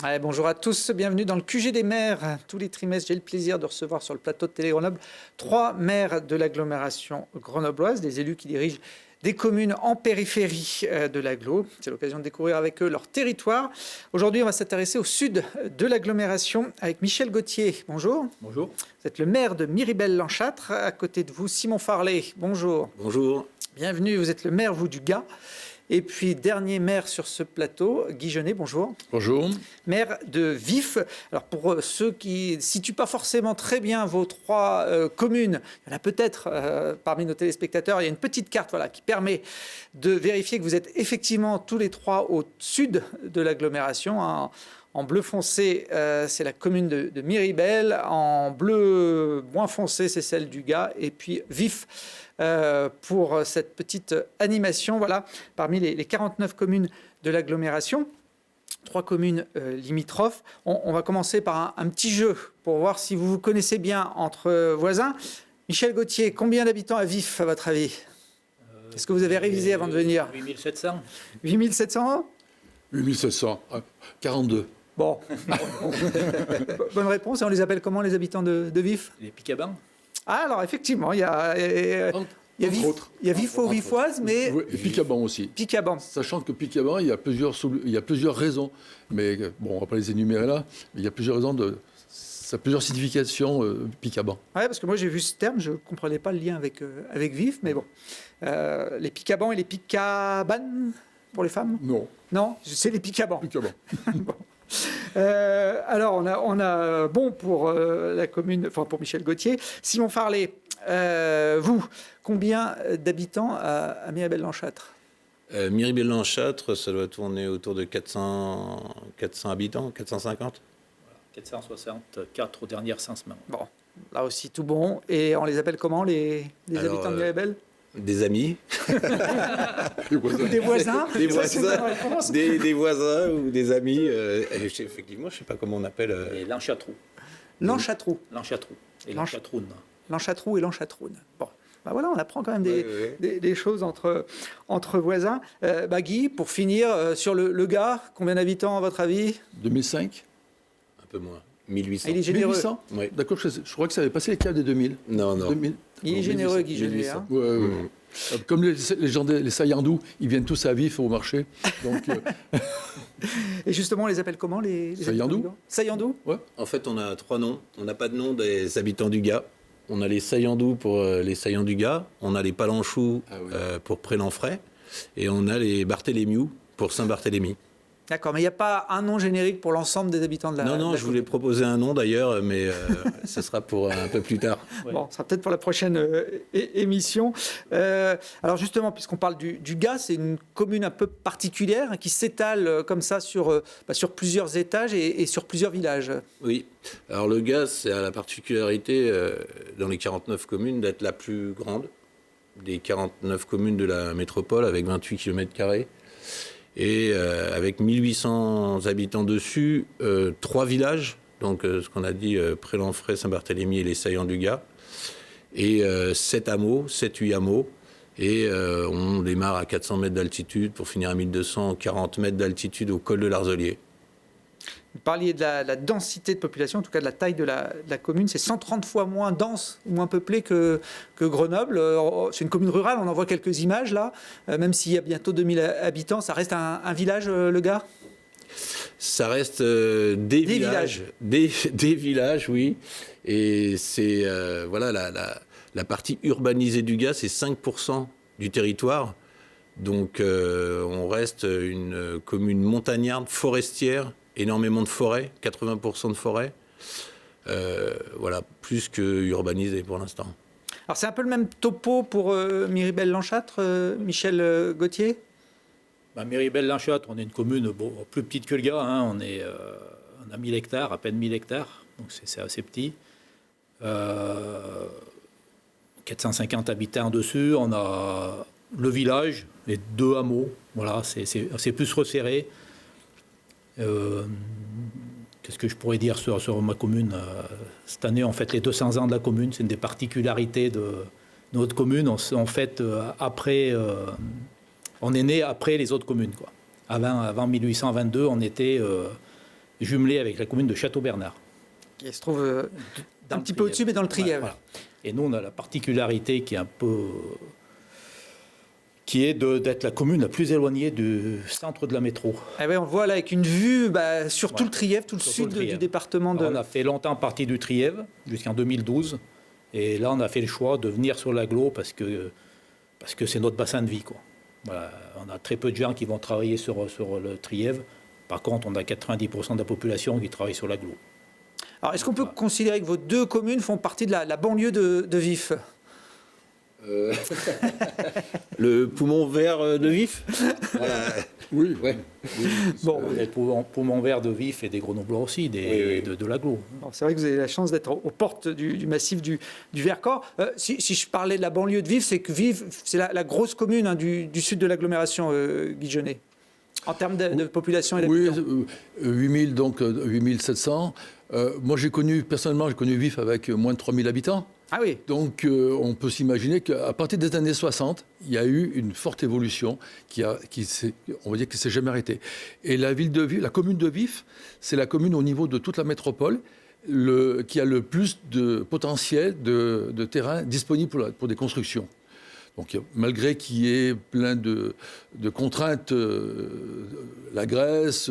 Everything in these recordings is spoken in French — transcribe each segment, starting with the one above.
Ouais, bonjour à tous, bienvenue dans le QG des maires. Tous les trimestres, j'ai le plaisir de recevoir sur le plateau de Télé Grenoble 3 maires de l'agglomération grenobloise, des élus qui dirigent des communes en périphérie de l'agglo. C'est l'occasion de découvrir avec eux leur territoire. Aujourd'hui, on va s'intéresser au sud de l'agglomération avec Michel Gauthier. Bonjour. Bonjour. Vous êtes le maire de Miribel-Lanchâtre. À côté de vous, Simon Farlet. Bonjour. Bonjour. Bienvenue, vous êtes le maire, vous, du Gard. Et puis, dernier maire sur ce plateau, Guy Genet, bonjour. Bonjour. Maire de Vif. Alors, pour ceux qui ne situent pas forcément très bien vos 3 communes, il y en a peut-être parmi nos téléspectateurs, il y a une petite carte qui permet de vérifier que vous êtes effectivement tous les 3 au sud de l'agglomération. En bleu foncé, c'est la commune de Miribel. En bleu moins foncé, c'est celle du Gard. Et puis Vif pour cette petite animation. Voilà, parmi les 49 communes de l'agglomération. 3 communes limitrophes. On va commencer par un petit jeu pour voir si vous vous connaissez bien entre voisins. Michel Gauthier, combien d'habitants à Vif, à votre avis? Est-ce que vous avez révisé avant de venir? 8700. 8700? 8700, 42. Bon, bonne réponse. Et on les appelle comment, les habitants de Vif? Les Picabans. Ah, alors effectivement, il y a Vifo, Vifoise, mais Et Picaban aussi. Picaban. Sachant que Picaban, il y a plusieurs raisons. Mais bon, on ne va pas les énumérer là. Mais il y a plusieurs raisons ça a plusieurs significations, Picaban. Oui, parce que moi j'ai vu ce terme, je ne comprenais pas le lien avec Vif, mais bon. Les Picabans et les Picabanes pour les femmes? Non, c'est les Picabans. Bon. Alors, on a bon pour la commune, enfin pour Michel Gauthier. Simon Farlet, vous, combien d'habitants à Miribel-Lanchâtre? Miribel-Lanchâtre, ça doit tourner autour de 400 habitants, 450. 464 aux dernières censements. Bon, là aussi tout bon. Et on les appelle comment, les habitants de Miribel? Des amis. Des voisins. Des voisins ou des amis. Effectivement, je ne sais pas comment on appelle. Et Lanchatrou. Lanchatrou. Lanchatrou. Et Lanchatroun. Lanchatrou et Lanchatroun. Bon. Ben voilà, on apprend quand même des choses entre voisins. Guy, pour finir, sur le Gard, combien d'habitants à votre avis? 2005. Un peu moins. 1800. Il est généreux. 1800 Oui. D'accord, je crois que ça avait passé les caps des 2000. Non. 2000. Il est généreux, Guy Genet. Hein. Ouais. Comme les gens les Saillandous, ils viennent tous à Vif au marché. Donc, Et justement, on les appelle comment, les Saillandous. Saillandous. Ouais. En fait, on a 3 noms. On n'a pas de nom des habitants du Gard. On a les Saillandous pour les Saillants du Gard. On a les Palanchous pour Prélenfray. Et on a les Barthélémiou pour Saint-Barthélemy. D'accord, mais il n'y a pas un nom générique pour l'ensemble des habitants de la Non, je voulais proposer un nom d'ailleurs, mais ce sera pour un peu plus tard. Ouais. Bon, ce sera peut-être pour la prochaine émission. Alors justement, puisqu'on parle du Gard, c'est une commune un peu particulière qui s'étale comme ça sur plusieurs étages et sur plusieurs villages. Oui, alors le Gard, c'est à la particularité dans les 49 communes d'être la plus grande des 49 communes de la métropole avec 28 km². Et avec 1800 habitants dessus, 3 villages, donc ce qu'on a dit, Prélenfray, Saint-Barthélemy et les Saillants du Gard, et 7 hameaux, 7-8 hameaux, et on démarre à 400 mètres d'altitude pour finir à 1240 mètres d'altitude au col de l'Arzelier. Vous parliez de la densité de population, en tout cas de la taille de la commune. C'est 130 fois moins dense ou moins peuplé que Grenoble. C'est une commune rurale, on en voit quelques images là. Même s'il y a bientôt 2000 habitants, ça reste un village, le Gard? Ça reste des villages. Des villages, oui. Et c'est la partie urbanisée du Gard, c'est 5% du territoire. Donc on reste une commune montagnarde, forestière, énormément de forêts, 80% de forêts. Plus que urbanisée pour l'instant. Alors c'est un peu le même topo pour Miribel-Lanchâtre, Michel Gauthier? Miribel-Lanchâtre, on est une commune plus petite que le Gard. Hein. On a 1000 hectares, à peine 1000 hectares. Donc c'est assez petit. 450 habitants dessus. On a le village, les 2 hameaux. Voilà, c'est plus resserré. Qu'est-ce que je pourrais dire sur ma commune? Cette année, on fête les 200 ans de la commune. C'est une des particularités de notre commune. On fête après... on est né après les autres communes, quoi. Avant 1822, on était jumelée avec la commune de Château-Bernard. Qui se trouve un petit peu au-dessus, mais dans le Trièves. Voilà. Et nous, on a la particularité qui est d'être la commune la plus éloignée du centre de la métro. Ah ouais, on le voit là avec une vue sur tout le Trièves, tout le sud du département. On a fait longtemps partie du Trièves, jusqu'en 2012. Et là, on a fait le choix de venir sur l'agglo parce que c'est notre bassin de vie, quoi. Voilà. On a très peu de gens qui vont travailler sur le Trièves. Par contre, on a 90% de la population qui travaille sur l'agglo. Alors, est-ce qu'on peut considérer que vos deux communes font partie de la banlieue de Vif ? Le poumon vert de Vif. Voilà. Oui, Ouais. Bon, Les poumons verts de Vif et des Grenoblois aussi, de l'agglo. bon, c'est vrai que vous avez la chance d'être aux portes du massif du Vercors. Si je parlais de la banlieue de Vif, c'est que Vif, c'est la grosse commune du sud de l'agglomération, Guy Jeunet, en termes de population et d'habitants. Oui, 8000, donc 8700. Moi, personnellement, j'ai connu Vif avec moins de 3000 habitants. Ah oui. Donc, on peut s'imaginer qu'à partir des années 60, il y a eu une forte évolution on va dire, qui ne s'est jamais arrêtée. Et la ville de Vif, la commune de Vif, c'est la commune au niveau de toute la métropole qui a le plus de potentiel de terrain disponible pour des constructions. Donc, malgré qu'il y ait plein de contraintes, la graisse,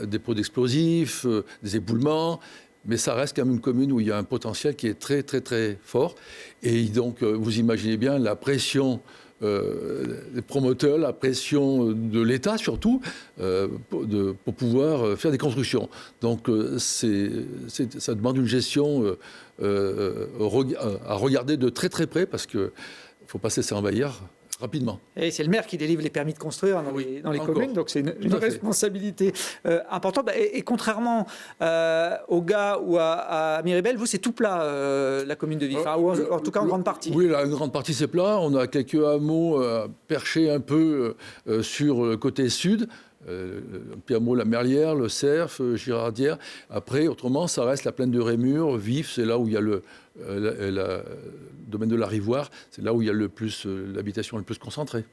des pots d'explosifs, des éboulements, mais ça reste quand même une commune où il y a un potentiel qui est très, très, très fort. Et donc, vous imaginez bien la pression des promoteurs, la pression de l'État surtout, pour pouvoir faire des constructions. Donc, ça demande une gestion à regarder de très, très près parce qu'il ne faut pas se laisser envahir rapidement. Et c'est le maire qui délivre les permis de construire dans les communes, donc c'est une responsabilité importante. Et contrairement aux gars ou à Miribel, vous, c'est tout plat, la commune de Vif, ou en tout cas en grande partie. Oui, une grande partie, c'est plat. On a quelques hameaux perchés un peu sur le côté sud. Petit hameau, la Merlière, le Cerf, Girardière. Après, autrement, ça reste la plaine de Rémur. Vif, c'est là où il y a le domaine de la Rivoire, c'est là où il y a l'habitation le plus concentrée.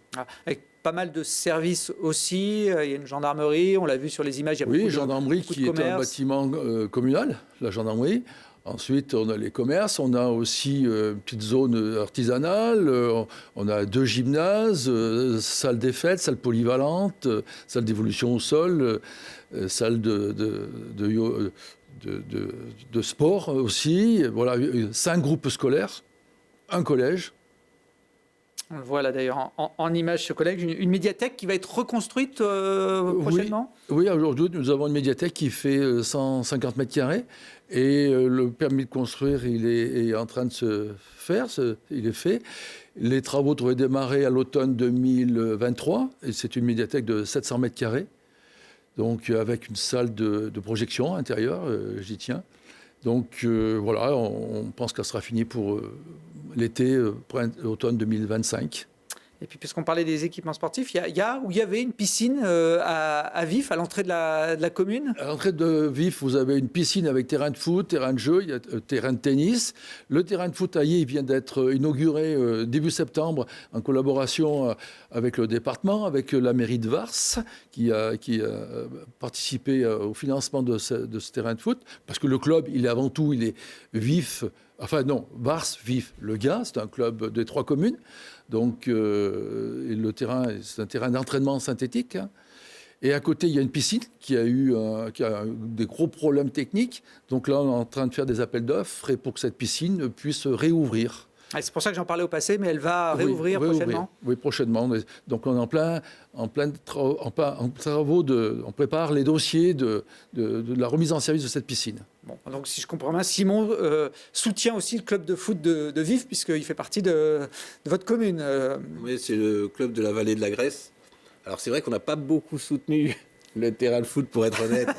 Avec pas mal de services aussi, il y a une gendarmerie, on l'a vu sur les images, il y a beaucoup gendarmerie beaucoup qui est un bâtiment communal, la gendarmerie. Ensuite, on a les commerces, on a aussi une petite zone artisanale, on a 2 gymnases, salle des fêtes, salle polyvalente, salle d'évolution au sol, salle de sport aussi. Voilà, 5 groupes scolaires, un collège. On le voit là d'ailleurs en image, ce collège, une médiathèque qui va être reconstruite prochainement. Oui, aujourd'hui, nous avons une médiathèque qui fait 150 mètres carrés et le permis de construire, il est en train de se faire, il est fait. Les travaux devraient démarrer à l'automne 2023 et c'est une médiathèque de 700 mètres carrés, donc avec une salle de projection intérieure, j'y tiens. Donc voilà, on pense qu'elle sera finie pour l'été, automne 2025. Et puis, puisqu'on parlait des équipements sportifs, il y avait une piscine à Vif, à l'entrée de la commune. À l'entrée de Vif, vous avez une piscine avec terrain de foot, terrain de jeu, il y a terrain de tennis. Le terrain de foot il vient d'être inauguré début septembre en collaboration avec le département, avec la mairie de Vars, qui a participé au financement de ce terrain de foot. Parce que le club, avant tout, il est Vif. Enfin non, Vars, Vif, Le Gaz, c'est un club des 3 communes. Donc le terrain, c'est un terrain d'entraînement synthétique. Hein. Et à côté, il y a une piscine qui a eu des gros problèmes techniques. Donc là, on est en train de faire des appels d'offres pour que cette piscine puisse réouvrir. Ah, c'est pour ça que j'en parlais au passé, mais elle va réouvrir prochainement. Oui, prochainement. Donc on est en plein travaux on prépare les dossiers de la remise en service de cette piscine. Bon, donc si je comprends bien, Simon soutient aussi le club de foot de Vif, puisqu'il fait partie de votre commune. Oui, c'est le club de la vallée de la Grèce. Alors c'est vrai qu'on n'a pas beaucoup soutenu le terrain de foot, pour être honnête.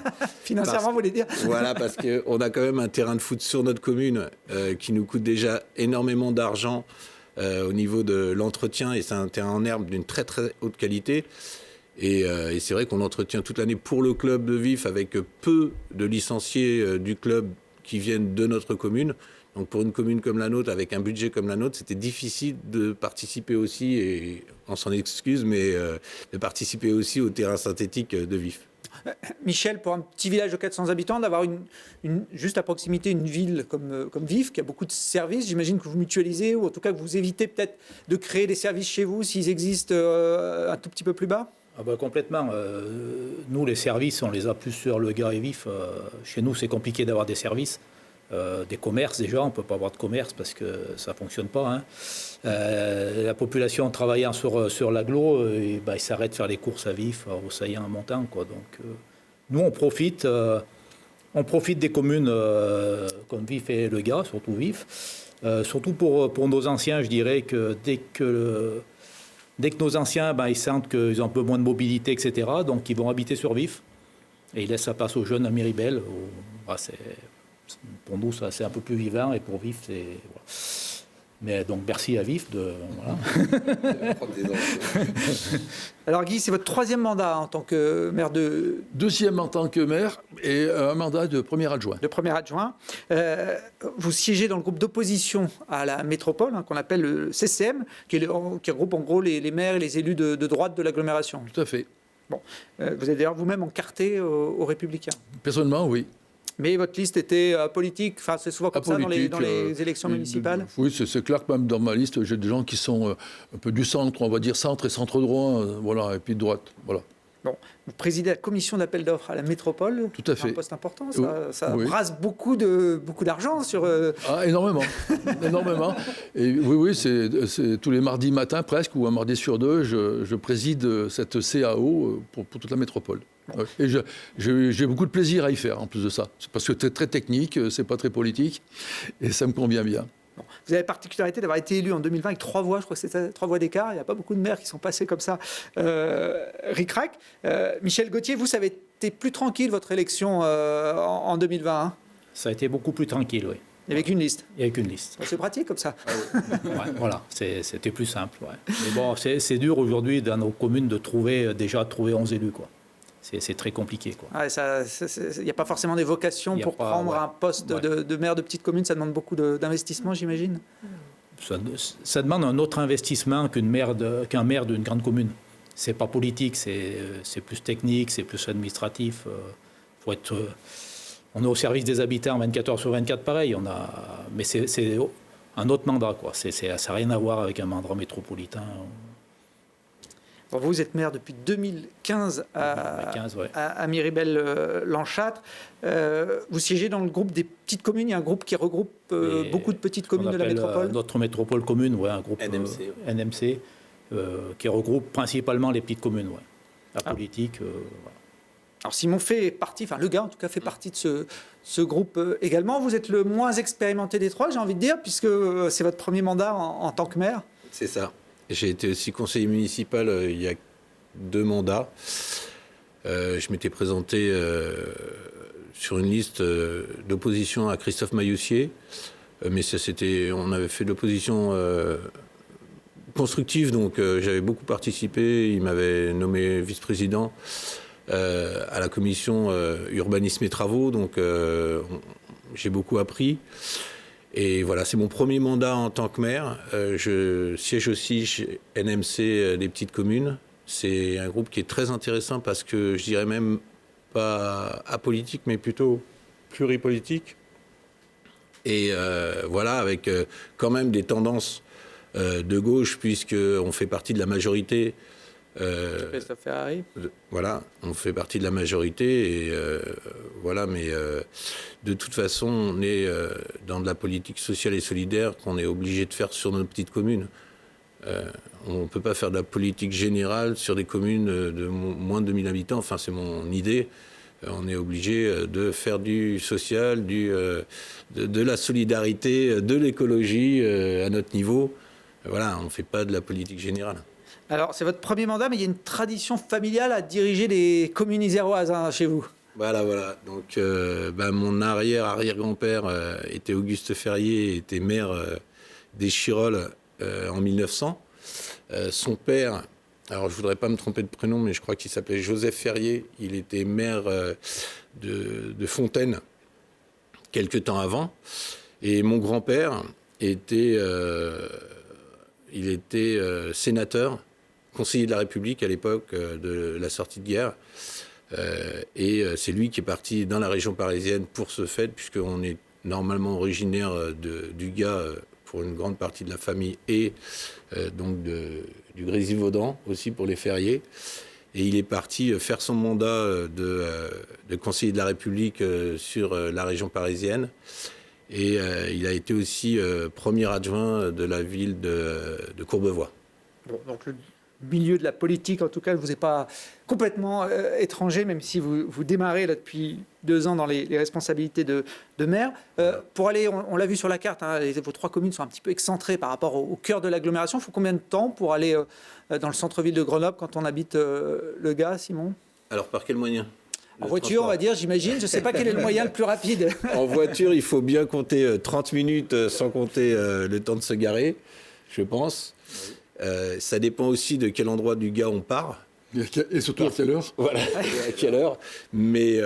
Financièrement, vous voulez dire? Voilà, parce qu'on a quand même un terrain de foot sur notre commune qui nous coûte déjà énormément d'argent au niveau de l'entretien. Et c'est un terrain en herbe d'une très très haute qualité. Et c'est vrai qu'on entretient toute l'année pour le club de Vif avec peu de licenciés du club qui viennent de notre commune. Donc pour une commune comme la nôtre, avec un budget comme la nôtre, c'était difficile de participer aussi, et on s'en excuse, mais de participer aussi au terrain synthétique de Vif. Michel, pour un petit village de 400 habitants, d'avoir juste à proximité une ville comme Vif, qui a beaucoup de services, j'imagine que vous mutualisez, ou en tout cas que vous évitez peut-être de créer des services chez vous s'ils existent un tout petit peu plus bas? Ah bah complètement. Nous, les services, on les a plus sur le Gard et Vif. Chez nous, c'est compliqué d'avoir des services. Des commerces, déjà, on ne peut pas avoir de commerce parce que ça ne fonctionne pas. Hein. La population travaillant sur l'agglo, ils s'arrêtent faire les courses à Vif, au Saillant, à Montant. Quoi. Donc, nous, on profite des communes comme Vif et le Gard, surtout Vif. Surtout pour nos anciens, je dirais que dès que nos anciens, ils sentent qu'ils ont un peu moins de mobilité, etc., donc ils vont habiter sur Vif et ils laissent sa place aux jeunes à Miribel. Pour nous, ça, c'est un peu plus vivant et pour Vif, c'est... Voilà. Mais donc, merci à Vif de... Voilà. Alors Guy, c'est votre 3e mandat en tant que maire de... 2e en tant que maire et un mandat de premier adjoint. De premier adjoint. Vous siégez dans le groupe d'opposition à la métropole, qu'on appelle le CCM, qui regroupe en gros les maires et les élus de droite de l'agglomération. Tout à fait. Bon. Vous êtes d'ailleurs vous-même encarté aux Républicains. Personnellement, oui. Mais votre liste était politique, enfin c'est souvent comme ça dans les élections municipales. Oui, c'est clair que même dans ma liste, j'ai des gens qui sont un peu du centre, on va dire centre et centre-droit, voilà, et puis de droite, voilà. Bon, vous présidez la commission d'appel d'offres à la métropole. Tout à fait. C'est un poste important, ça oui. Brasse beaucoup d'argent sur... Ah, énormément, énormément. Et oui, c'est tous les mardis matins presque, ou un mardi sur 2, je préside cette CAO pour toute la métropole. Bon. Et j'ai beaucoup de plaisir à y faire en plus de ça. C'est parce que c'est très technique, c'est pas très politique, et ça me convient bien. Bon. Vous avez la particularité d'avoir été élu en 2020 avec 3 voix, je crois que c'était 3 voix d'écart. Il n'y a pas beaucoup de maires qui sont passés comme ça. Ric-rac. Michel Gauthier, vous, ça avait été plus tranquille votre élection en 2020 hein? Ça a été beaucoup plus tranquille, oui. Il n'y avait qu'une liste. Il n'y avait qu'une liste. C'est pratique comme ça. Ouais, voilà, c'était plus simple. Ouais. Mais bon, c'est dur aujourd'hui dans nos communes de trouver 11 élus, quoi. C'est très compliqué. Il n'y a pas forcément des vocations pour prendre un poste de maire de petite commune. Ça demande beaucoup d'investissement, j'imagine. Ça demande un autre investissement qu'un maire d'une grande commune. C'est pas politique, c'est plus technique, c'est plus administratif. On est au service des habitants 24 heures sur 24, pareil. Mais c'est un autre mandat, quoi. Ça n'a rien à voir avec un mandat métropolitain. Bon, vous êtes maire depuis 2015 à Miribel-Lanchâtre. Vous siégez dans le groupe des petites communes. Il y a un groupe qui regroupe beaucoup de petites communes de la métropole. Notre métropole commune, un groupe NMC, qui regroupe principalement les petites communes. La politique. Voilà. Alors Simon fait partie, le gars en tout cas fait partie de ce groupe également. Vous êtes le moins expérimenté des 3, j'ai envie de dire, puisque c'est votre premier mandat en tant que maire. C'est ça. J'ai été aussi conseiller municipal il y a 2 mandats. Je m'étais présenté sur une liste d'opposition à Christophe Mailloussier. Mais on avait fait de l'opposition constructive, donc j'avais beaucoup participé. Il m'avait nommé vice-président à la commission urbanisme et travaux, donc j'ai beaucoup appris. Et voilà, c'est mon premier mandat en tant que maire. Je siège aussi chez NMC des petites communes. C'est un groupe qui est très intéressant parce que je dirais même pas apolitique, mais plutôt pluripolitique. Et voilà, avec quand même des tendances de gauche, puisqu'on fait partie de la majorité. Christophe Ferrari. Voilà, on fait partie de la majorité et voilà, mais de toute façon, on est dans de la politique sociale et solidaire qu'on est obligé de faire sur nos petites communes. On ne peut pas faire de la politique générale sur des communes de moins de 2000 habitants. Enfin, c'est mon idée. On est obligé de faire du social, de la solidarité, de l'écologie à notre niveau. Voilà, on ne fait pas de la politique générale. Alors, c'est votre premier mandat, mais il y a une tradition familiale à diriger les communes iséroises chez vous. Voilà. Donc, mon arrière-arrière-grand-père était Auguste Ferrier, était maire des Chirolles en 1900. Son père, alors je ne voudrais pas me tromper de prénom, mais je crois qu'il s'appelait Joseph Ferrier. Il était maire de Fontaine quelque temps avant. Et mon grand-père était sénateur, conseiller de la République à l'époque de la sortie de guerre, Et c'est lui qui est parti dans la région parisienne pour ce fait, puisqu'on est normalement originaire du Gard pour une grande partie de la famille et donc du Grésivaudan aussi pour les fériés. Et il est parti faire son mandat de conseiller de la République sur la région parisienne. Et il a été aussi premier adjoint de la ville de Courbevoie. Bon, donc le milieu de la politique, en tout cas, ne vous est pas complètement étranger, même si vous démarrez là, depuis 2 ans dans les responsabilités de maire. Pour aller, on l'a vu sur la carte, hein, vos 3 communes sont un petit peu excentrées par rapport au cœur de l'agglomération. Il faut combien de temps pour aller dans le centre-ville de Grenoble quand on habite le Gard, Simon? Alors par quel moyen? En voiture, on va dire, j'imagine. Je ne sais pas quel est le moyen le plus rapide. En voiture, il faut bien compter 30 minutes sans compter le temps de se garer, je pense. Ça dépend aussi de quel endroit du Gard on part. Et surtout à quelle heure? Voilà, à quelle heure. Mais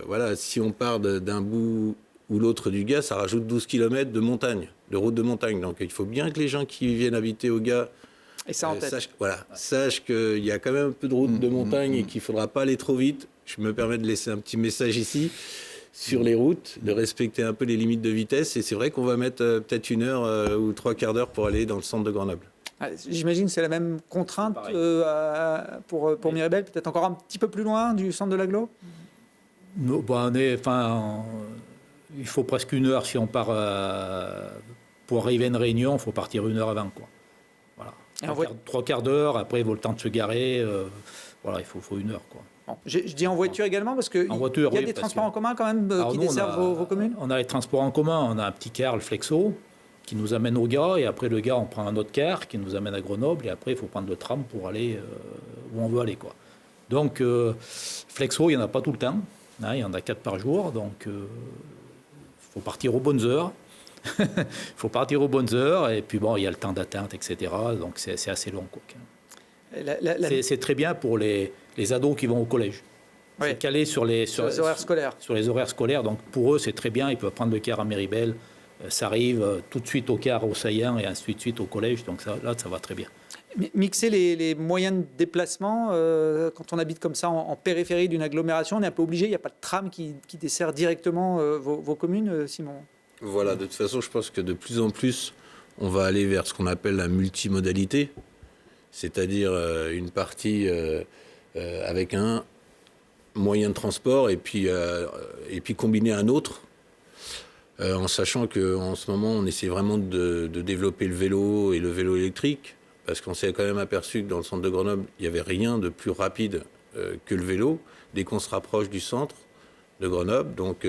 voilà, si on part d'un bout ou l'autre du Gard, ça rajoute 12 km de montagne, de route de montagne. Donc il faut bien que les gens qui viennent habiter au Gard sachent qu'il y a quand même un peu de route de montagne et qu'il ne faudra pas aller trop vite. Je me permets de laisser un petit message ici sur les routes, de respecter un peu les limites de vitesse. Et c'est vrai qu'on va mettre peut-être 1 heure ou 3/4 d'heure pour aller dans le centre de Grenoble. J'imagine que c'est la même contrainte pour Miribel, peut-être encore un petit peu plus loin du centre de l'agglo? Il faut presque 1 heure si on part pour arriver à une réunion, il faut partir 1 heure avant, quoi. Voilà. 3/4 d'heure, après il vaut le temps de se garer. Voilà, il faut 1 heure, quoi. Bon, je dis en voiture également, parce qu'il y a des transports en commun quand même qui desservent vos communes? On a les transports en commun, on a un petit car, le Flexo, qui nous amène au Gard, et après le Gard, on prend un autre car qui nous amène à Grenoble, et après il faut prendre le tram pour aller où on veut aller, quoi. Donc Flexo, il n'y en a pas tout le temps, hein, il y en a 4 par jour, donc il faut partir aux bonnes heures. Il faut partir aux bonnes heures, et puis bon, il y a le temps d'attente, etc. Donc c'est assez long, quoi. C'est très bien pour les ados qui vont au collège. Oui. C'est calé sur les horaires scolaires. Sur les horaires scolaires. Donc pour eux, c'est très bien. Ils peuvent prendre le car à Miribel. Ça arrive tout de suite au car au Saillant et ensuite suite au collège. Donc là, ça va très bien. Mixer les moyens de déplacement, quand on habite comme ça en périphérie d'une agglomération, on est un peu obligé. Il n'y a pas de tram qui dessert directement vos communes, Simon? Voilà, de toute façon, je pense que de plus en plus, on va aller vers ce qu'on appelle la multimodalité. C'est-à-dire une partie avec un moyen de transport et puis combiné à un autre, en sachant qu'en ce moment, on essaie vraiment de développer le vélo et le vélo électrique, parce qu'on s'est quand même aperçu que dans le centre de Grenoble, il n'y avait rien de plus rapide que le vélo, dès qu'on se rapproche du centre de Grenoble. Donc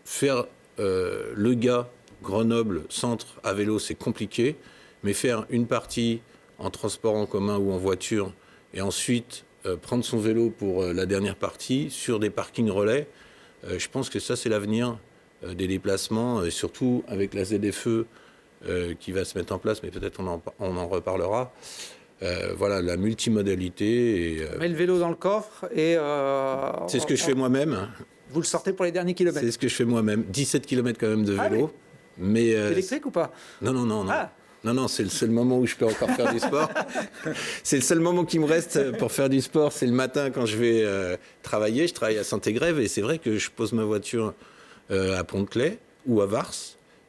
faire le Gard, Grenoble, centre à vélo, c'est compliqué, mais faire une partie en transport en commun ou en voiture, et ensuite prendre son vélo pour la dernière partie sur des parkings relais, je pense que ça c'est l'avenir des déplacements, et surtout avec la ZFE qui va se mettre en place, mais peut-être on en reparlera. Voilà, la multimodalité. On met le vélo dans le coffre et... c'est ce que je fais moi-même. Vous le sortez pour les derniers kilomètres? C'est ce que je fais moi-même. 17 km quand même de vélo. Oui. Mais, électrique ou pas? Non. Ah. Non, c'est le seul moment où je peux encore faire du sport. C'est le seul moment qui me reste pour faire du sport, c'est le matin quand je vais travailler. Je travaille à Saint-Égrève et c'est vrai que je pose ma voiture à Pont-de-Claix ou à Vars,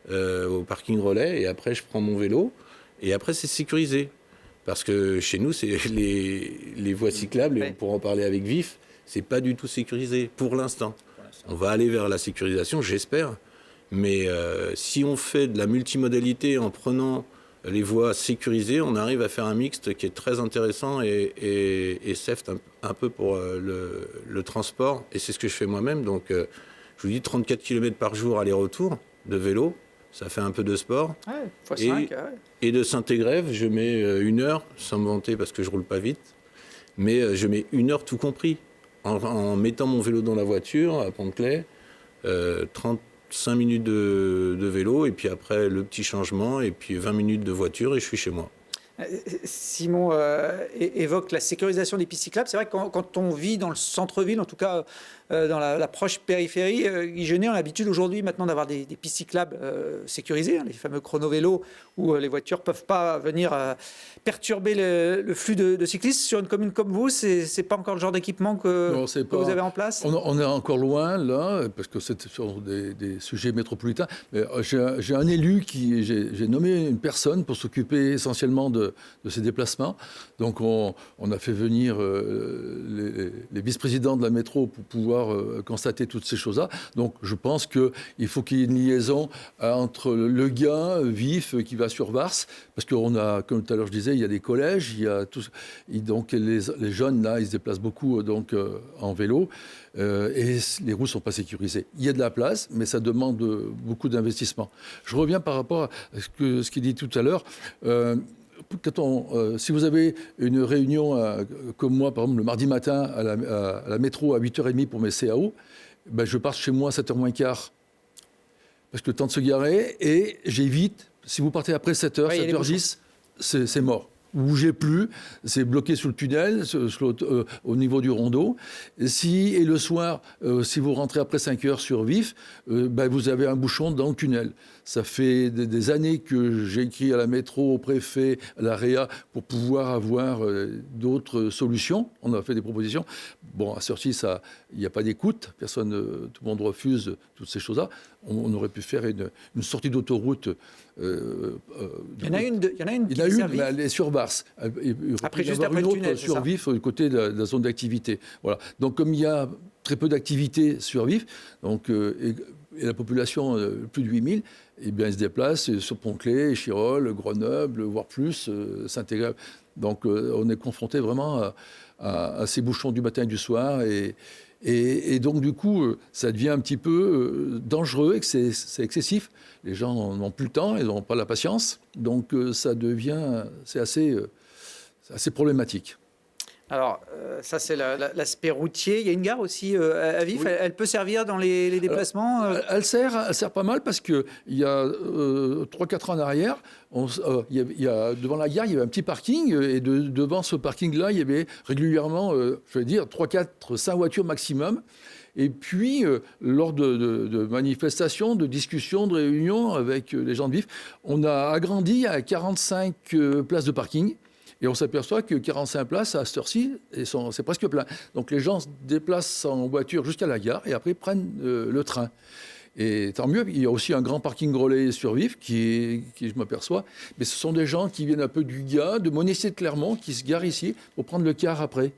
au parking relais, et après je prends mon vélo. Et après c'est sécurisé. Parce que chez nous, c'est les voies cyclables, et on pourra en parler avec Vif, c'est pas du tout sécurisé pour l'instant. On va aller vers la sécurisation, j'espère. Mais si on fait de la multimodalité en prenant les voies sécurisées, on arrive à faire un mixte qui est très intéressant et safe un peu pour le transport. Et c'est ce que je fais moi-même. Donc, je vous dis 34 km par jour aller-retour de vélo. Ça fait un peu de sport. Ouais, x5, et de Saint-Égrève, je mets 1 heure, sans me vanter parce que je ne roule pas vite. Mais je mets 1 heure tout compris. En mettant mon vélo dans la voiture à Pont-de-Claix, 35 minutes de vélo, et puis après le petit changement, et puis 20 minutes de voiture, et je suis chez moi. Simon évoque la sécurisation des pistes cyclables. C'est vrai que quand on vit dans le centre-ville, en tout cas dans la proche périphérie, Guy Genet, on a l'habitude aujourd'hui maintenant d'avoir des pistes cyclables sécurisées, les fameux chronovélos où les voitures ne peuvent pas venir perturber le flux de cyclistes. Sur une commune comme vous, c'est pas encore le genre d'équipement que vous avez en place? On est encore loin là, parce que c'est sur des sujets métropolitains. Mais j'ai un élu j'ai nommé une personne pour s'occuper essentiellement de ces déplacements. Donc on a fait venir les vice-présidents de la métro pour pouvoir constater toutes ces choses-là. Donc je pense qu'il faut qu'il y ait une liaison entre le gars vif qui va sur Vars, parce qu'on a, comme tout à l'heure je disais, il y a des collèges, il y a tout, donc les jeunes là, ils se déplacent beaucoup donc en vélo. Et les routes ne sont pas sécurisées. Il y a de la place, mais ça demande beaucoup d'investissement. Je reviens par rapport à ce qu'il dit tout à l'heure. Si vous avez une réunion comme moi, par exemple, le mardi matin à la métro à 8h30 pour mes CAO, ben je pars chez moi à 7h moins quart. Parce que le temps de se garer, et j'évite, si vous partez après 7h, 7h10, c'est mort. Vous ne bougez plus, c'est bloqué sous le tunnel, au niveau du rondeau. Et le soir, si vous rentrez après 5 heures sur Vif, ben vous avez un bouchon dans le tunnel. Ça fait des années que j'ai écrit à la métro, au préfet, à la REA, pour pouvoir avoir d'autres solutions. On a fait des propositions. Bon, à Sortie, il n'y a pas d'écoute. Tout le monde refuse toutes ces choses-là. On aurait pu faire une sortie d'autoroute. Il y en a une mais elle est sur Vars. Après, juste après une le autre tunnel, sur Vif, côté de la zone d'activité. Voilà. Donc, comme il y a très peu d'activité sur Vif, donc, et la population, plus de 8000, eh bien, ils se déplacent sur Pont-Clé, Chirol, Grenoble, voire plus, Saint-Égrève. Donc, on est confronté vraiment à ces bouchons du matin et du soir. Et donc, du coup, ça devient un petit peu dangereux et que c'est excessif. Les gens n'ont plus le temps, ils n'ont pas la patience. Donc, c'est assez problématique. Alors, ça, c'est l'aspect routier. Il y a une gare aussi à Vif. Oui. Elle peut servir dans les déplacements elle sert pas mal parce qu'il y a 3-4 ans en arrière, devant la gare, il y avait un petit parking. Et devant ce parking-là, il y avait régulièrement, 3, 4, 5 voitures maximum. Et puis, lors de manifestations, de discussions, de réunions avec les gens de Vif, on a agrandi à 45 places de parking. Et on s'aperçoit que 45 places à cette heure-ci, c'est presque plein. Donc les gens se déplacent en voiture jusqu'à la gare et après prennent le train. Et tant mieux, il y a aussi un grand parking relais sur Vif qui je m'aperçois. Mais ce sont des gens qui viennent un peu du Gard, de Monestier-de-Clermont, qui se garent ici pour prendre le car après.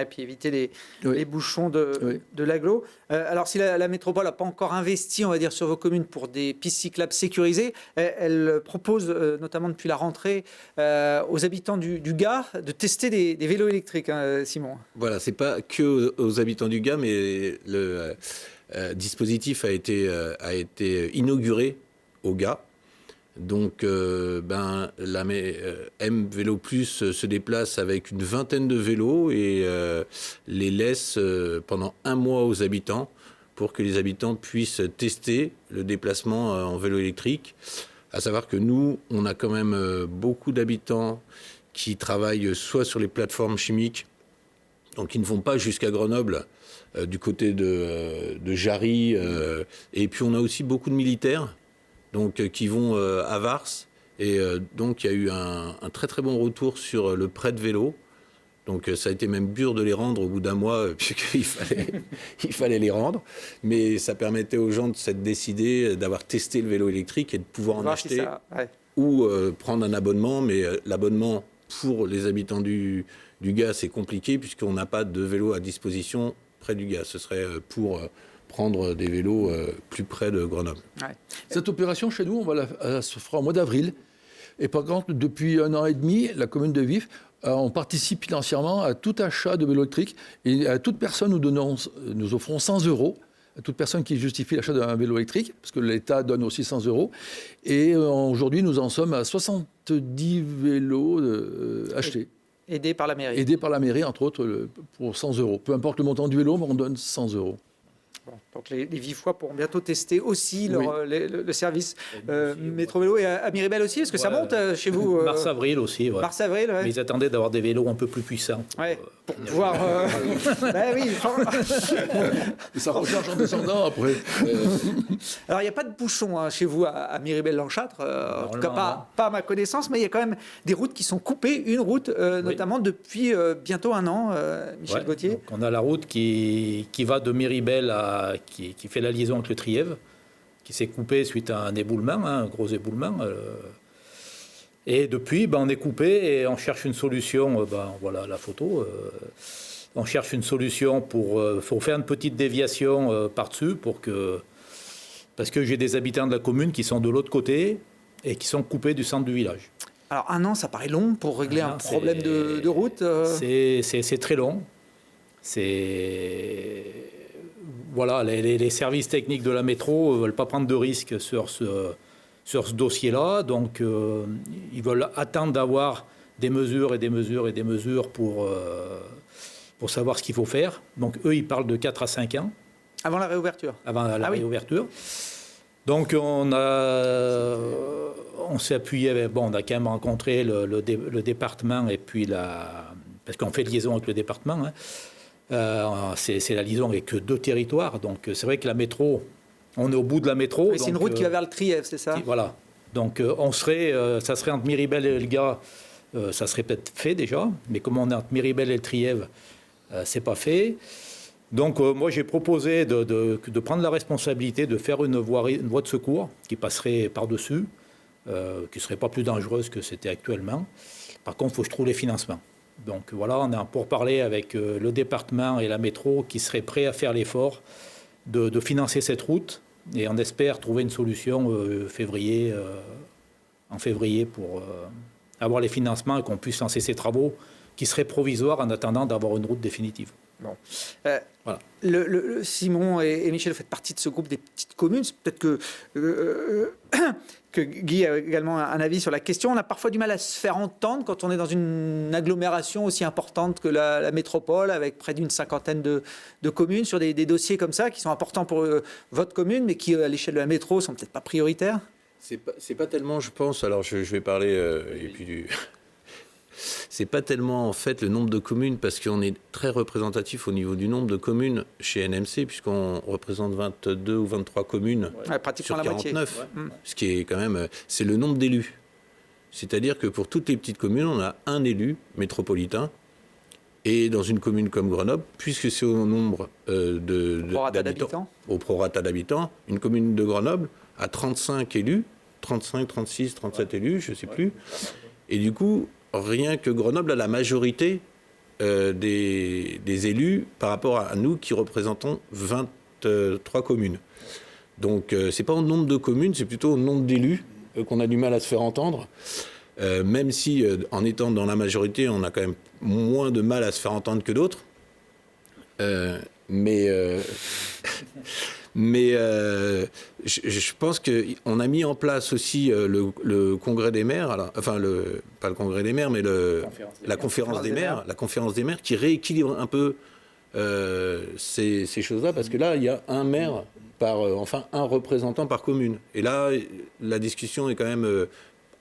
Et puis éviter les bouchons de l'agglo. Alors, si la métropole n'a pas encore investi, on va dire, sur vos communes pour des pistes cyclables sécurisées, elle propose, notamment depuis la rentrée, aux habitants du Gard de tester des vélos électriques, hein, Simon. Voilà, c'est pas que aux habitants du Gard, mais le dispositif a été inauguré au Gard. Donc, la M Vélo Plus se déplace avec une vingtaine de vélos et les laisse pendant 1 mois aux habitants pour que les habitants puissent tester le déplacement en vélo électrique. À savoir que nous, on a quand même beaucoup d'habitants qui travaillent soit sur les plateformes chimiques, donc ils ne vont pas jusqu'à Grenoble, du côté de Jarry, et puis on a aussi beaucoup de militaires. Donc, qui vont à Vars. Et donc, il y a eu un très, très bon retour sur le prêt de vélo. Donc, ça a été même dur de les rendre au bout d'1 mois, puisqu'il fallait les rendre. Mais ça permettait aux gens de s'être décidés, d'avoir testé le vélo électrique et de pouvoir en acheter ou prendre un abonnement. Mais l'abonnement, pour les habitants du Gard, c'est compliqué, puisqu'on n'a pas de vélo à disposition près du Gard. Ce serait pour prendre des vélos plus près de Grenoble. Ouais. Cette opération, chez nous, elle se fera au mois d'avril. Et par contre, depuis 1 an et demi, la commune de Vif, on participe financièrement à tout achat de vélo électrique. Et à toute personne, nous offrons 100 € à toute personne qui justifie l'achat d'un vélo électrique, parce que l'État donne aussi 100 €. Et aujourd'hui, nous en sommes à 70 vélos achetés. Aidés par la mairie. Aidés par la mairie, entre autres, pour 100 €. Peu importe le montant du vélo, mais on donne 100 €. Bon, donc les Vifois pourront bientôt tester aussi Oui. le service métro vélo et à Miribel aussi, parce que ça monte chez vous. Mars-avril aussi. Ouais. Mars-avril, ouais. Mais ils attendaient d'avoir des vélos un peu plus puissants. Ouais, pour pouvoir. Ben oui. Et ça recharge en descendant après. Alors il n'y a pas de bouchon chez vous à Miribel-Lanchâtre, en tout cas pas à ma connaissance, mais il y a quand même des routes qui sont coupées, une route notamment depuis bientôt un an, Michel Gauthier. Donc on a la route qui va de Miribel qui fait la liaison avec le Trièves, qui s'est coupée suite à un éboulement, un gros éboulement. Et depuis, on est coupé et on cherche une solution. Voilà la photo. On cherche une solution pour faire une petite déviation par-dessus parce que j'ai des habitants de la commune qui sont de l'autre côté et qui sont coupés du centre du village. Alors un an, ça paraît long pour régler un problème de route. C'est très long. Voilà, les services techniques de la métro ne veulent pas prendre de risques sur ce dossier-là. Donc, ils veulent attendre d'avoir des mesures et des mesures et des mesures pour savoir ce qu'il faut faire. Donc, eux, ils parlent de 4 à 5 ans. Avant la réouverture. Avant la réouverture. Donc, on s'est appuyé, on a quand même rencontré le département et puis parce qu'on fait liaison avec le département, c'est la liaison avec 2 territoires. Donc, c'est vrai que la métro, on est au bout de la métro. C'est une route qui va vers le Trièves, c'est ça? Voilà. Donc, ça serait entre Miribel et Elga, ça serait peut-être fait déjà, mais comme on est entre Miribel et le Trièves, c'est pas fait. Donc, moi, j'ai proposé de prendre la responsabilité de faire une voie de secours qui passerait par-dessus, qui ne serait pas plus dangereuse que c'était actuellement. Par contre, il faut que je trouve les financements. Donc, voilà, on est en pourparlers avec le département et la métro qui seraient prêts à faire l'effort de financer cette route. Et on espère trouver une solution en février pour avoir les financements et qu'on puisse lancer ces travaux qui seraient provisoires en attendant d'avoir une route définitive. Bon. Voilà. Simon et Michel, vous faites partie de ce groupe des petites communes. C'est peut-être que Guy a également un avis sur la question. On a parfois du mal à se faire entendre quand on est dans une agglomération aussi importante que la métropole, avec près d'une 50aine de communes, sur des dossiers comme ça qui sont importants pour votre commune, mais qui, à l'échelle de la métro, ne sont peut-être pas prioritaires. C'est pas tellement, je pense, alors je vais parler et puis c'est pas tellement en fait le nombre de communes, parce qu'on est très représentatif au niveau du nombre de communes chez NMC, puisqu'on représente 22 ou 23 communes pratiquement sur la 49, ce qui est quand même, c'est le nombre d'élus. C'est-à-dire que pour toutes les petites communes, on a un élu métropolitain. Et dans une commune comme Grenoble, puisque c'est au nombre d'habitants, au prorata d'habitants, une commune de Grenoble a 35 élus, 35, 36, 37 élus, je ne sais plus. Et du coup, rien que Grenoble a la majorité des élus par rapport à nous qui représentons 23 communes. Donc, ce n'est pas au nombre de communes, c'est plutôt au nombre d'élus qu'on a du mal à se faire entendre. Même si, en étant dans la majorité, on a quand même moins de mal à se faire entendre que d'autres. Mais je pense qu'on a mis en place aussi le congrès des maires, alors, enfin, pas le congrès des maires, mais la conférence des maires, la conférence des maires qui rééquilibre un peu ces choses-là, parce que là, il y a un maire un représentant par commune. Et là, la discussion est quand même,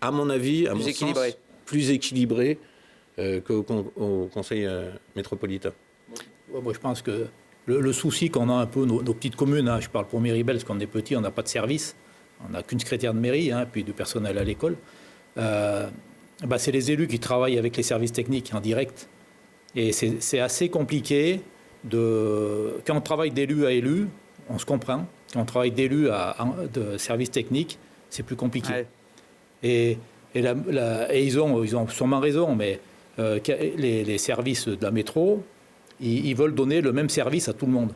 à mon avis, à mon sens, plus équilibrée qu'au Conseil métropolitain. Moi, je pense que le souci qu'on a un peu, nos petites communes, je parle pour Miribel, parce qu'on est petit, on n'a pas de service, on n'a qu'une secrétaire de mairie, puis du personnel à l'école. C'est les élus qui travaillent avec les services techniques en direct. Et c'est assez compliqué quand on travaille d'élu à élu, on se comprend. Quand on travaille d'élu de services techniques, c'est plus compliqué. Ouais. Et ils ont sûrement raison, mais les services de la métro, ils veulent donner le même service à tout le monde.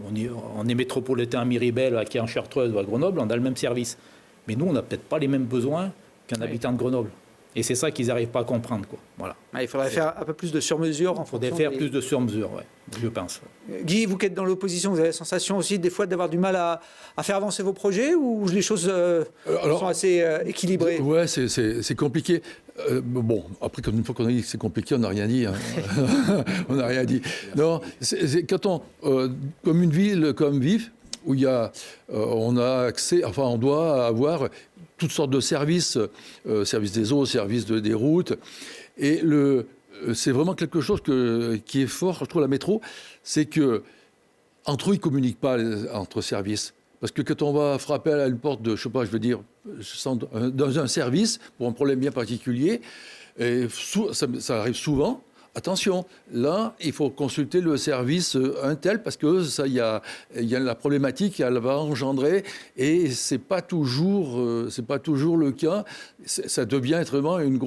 On est métropolitain à Miribel, qui est en Chartreuse ou à Grenoble, on a le même service. Mais nous, on n'a peut-être pas les mêmes besoins qu'un habitant de Grenoble. Et c'est ça qu'ils n'arrivent pas à comprendre, quoi. Voilà. Il faudrait faire un peu plus de sur-mesure. Il faudrait faire plus de sur-mesure, ouais, je pense. Guy, vous qui êtes dans l'opposition, vous avez la sensation aussi des fois d'avoir du mal à faire avancer vos projets, ou les choses sont assez équilibrées? Ouais, c'est compliqué. Bon, après, une fois qu'on a dit que c'est compliqué, on n'a rien dit. Hein. On n'a rien dit. Non, quand comme une ville comme Vif, où on a accès, enfin, on doit avoir toutes sortes de services, services des eaux, services des routes. Et c'est vraiment quelque chose qui est fort, je trouve, la métro, c'est que entre eux, ils ne communiquent pas entre services. Parce que quand on va frapper à une porte de, je sais pas, je veux dire, dans un service, pour un problème bien particulier, et ça arrive souvent. Attention, là, il faut consulter le service un tel parce que ça, il y a la problématique qu'elle va engendrer et c'est pas toujours le cas. Ça devient vraiment une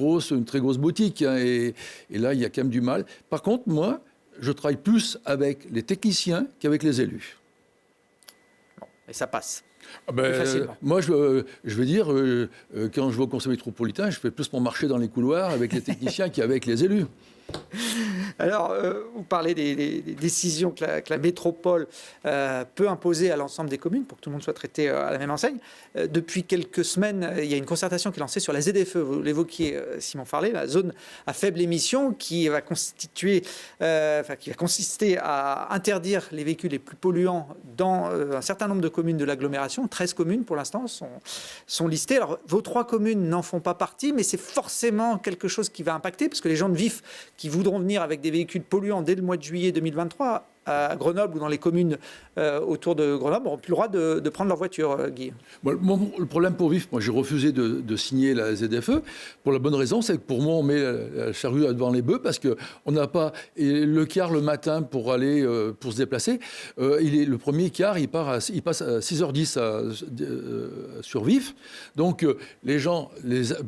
très grosse boutique, hein, et là, il y a quand même du mal. Par contre, moi, je travaille plus avec les techniciens qu'avec les élus. Bon, et ça passe. Moi, je veux dire, quand je vais au conseil métropolitain, je fais plus mon marché dans les couloirs avec les techniciens qu'avec les élus. Alors, vous parlez des décisions que la métropole peut imposer à l'ensemble des communes pour que tout le monde soit traité à la même enseigne. Depuis quelques semaines, il y a une concertation qui est lancée sur la ZFE. Vous l'évoquiez, Simon Farlet, la zone à faible émission qui va consister à interdire les véhicules les plus polluants dans un certain nombre de communes de l'agglomération. 13 communes pour l'instant sont listées. Alors, vos 3 communes n'en font pas partie, mais c'est forcément quelque chose qui va impacter parce que les gens de Vif qui voudront venir avec des véhicules polluants dès le mois de juillet 2023 à Grenoble ou dans les communes autour de Grenoble n'auront plus le droit de prendre leur voiture, Guy. Bon, le problème pour Vif, moi j'ai refusé de signer la ZFE pour la bonne raison, c'est que pour moi on met la charrue devant les bœufs parce qu'on n'a pas le car le matin pour aller pour se déplacer. Le premier car il passe à 6h10 sur Vif. Donc les gens,